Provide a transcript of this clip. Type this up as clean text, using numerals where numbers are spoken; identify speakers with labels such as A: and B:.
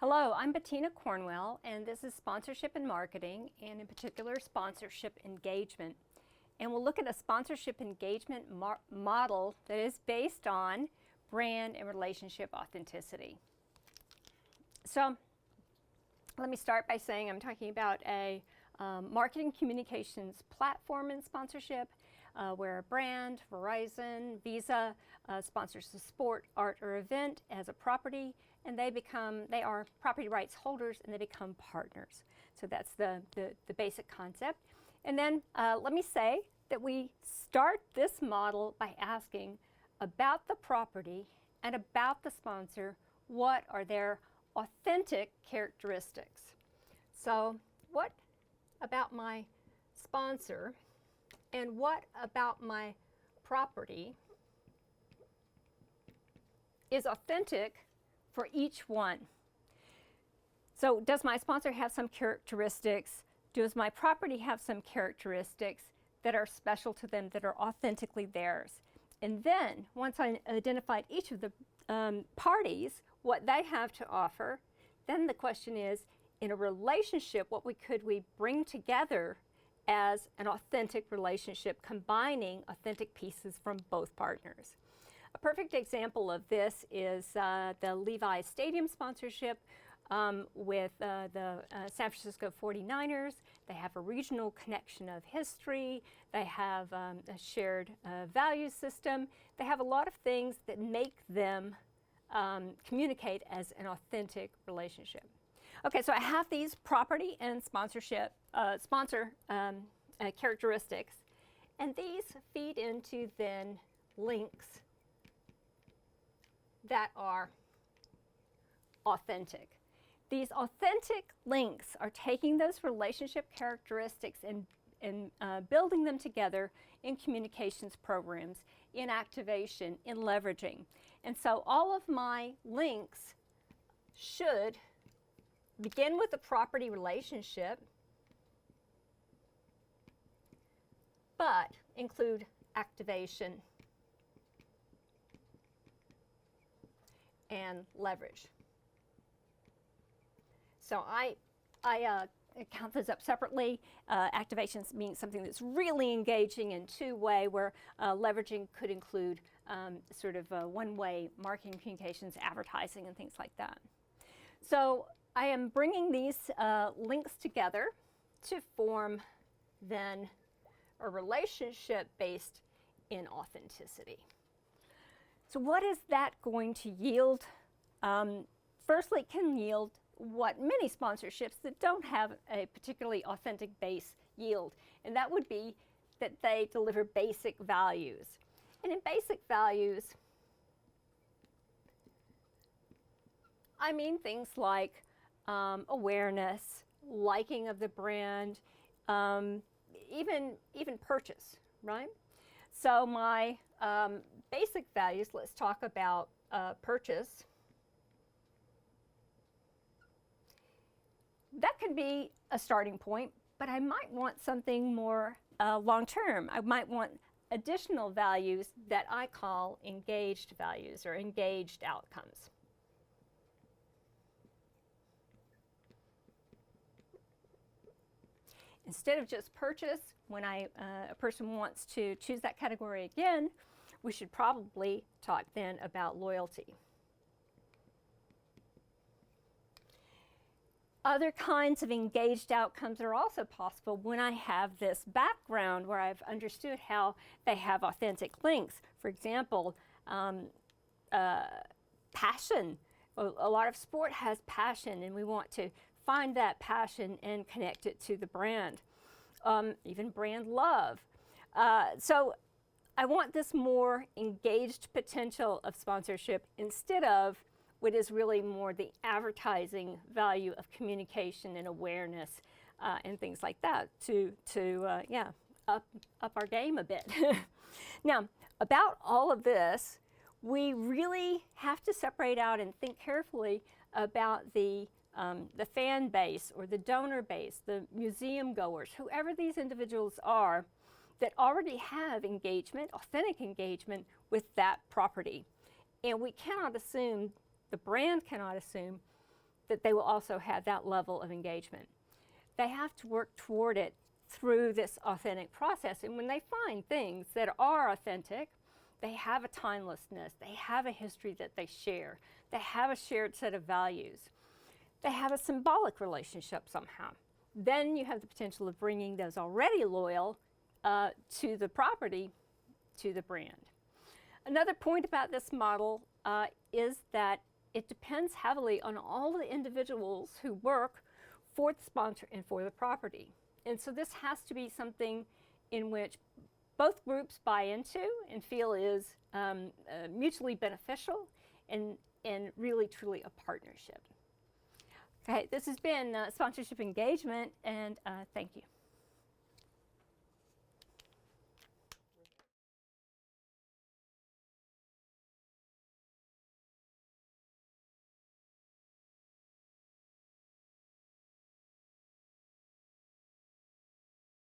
A: Hello, I'm Bettina Cornwell, and this is Sponsorship and Marketing, and in particular, sponsorship engagement. And we'll look at a sponsorship engagement model that is based on brand and relationship authenticity. So, let me start by saying I'm talking about a marketing communications platform in sponsorship, where a brand, Verizon, Visa, sponsors a sport, art, or event as a property, and they are property rights holders, and they become partners. So that's the basic concept. And then let me say that we start this model by asking about the property and about the sponsor, what are their authentic characteristics. So what about my sponsor and what about my property is authentic for each one? So does my sponsor have some characteristics? Does my property have some characteristics that are special to them, that are authentically theirs? And then, once I identified each of the parties, what they have to offer, then the question is, in a relationship, what could we bring together as an authentic relationship, combining authentic pieces from both partners? A perfect example of this is the Levi's Stadium sponsorship with the San Francisco 49ers. They have a regional connection of history. They have a shared value system. They have a lot of things that make them communicate as an authentic relationship. Okay, so I have these property and sponsor characteristics, and these feed into then links that are authentic. These authentic links are taking those relationship characteristics and building them together in communications programs, in activation, in leveraging. And so all of my links should begin with the property relationship, but include activation and leverage. So I count those up separately. Activations means something that's really engaging in two-way, where leveraging could include sort of one-way marketing communications, advertising, and things like that. So I am bringing these links together to form then a relationship based in authenticity. So what is that going to yield? Firstly, it can yield what many sponsorships that don't have a particularly authentic base yield, and that would be that they deliver basic values. And in basic values, I mean things like awareness, liking of the brand, even purchase, right? So my basic values, let's talk about purchase. That could be a starting point, but I might want something more long-term. I might want additional values that I call engaged values or engaged outcomes. Instead of just purchase, when a person wants to choose that category again, we should probably talk then about loyalty. Other kinds of engaged outcomes are also possible when I have this background where I've understood how they have authentic links. For example, passion. A lot of sport has passion, and we want to find that passion and connect it to the brand. Even brand love. So I want this more engaged potential of sponsorship instead of what is really more the advertising value of communication and awareness and things like that to up our game a bit. Now, about all of this, we really have to separate out and think carefully about the fan base or the donor base, the museum goers, whoever these individuals are that already have engagement, authentic engagement with that property. And we cannot assume, the brand cannot assume, that they will also have that level of engagement. They have to work toward it through this authentic process. And when they find things that are authentic, they have a timelessness, they have a history that they share, they have a shared set of values, they have a symbolic relationship somehow. Then you have the potential of bringing those already loyal to the property, to the brand. Another point about this model is that it depends heavily on all the individuals who work for the sponsor and for the property. And so this has to be something in which both groups buy into and feel is mutually beneficial and really truly a partnership. Okay, this has been sponsorship engagement, and thank you.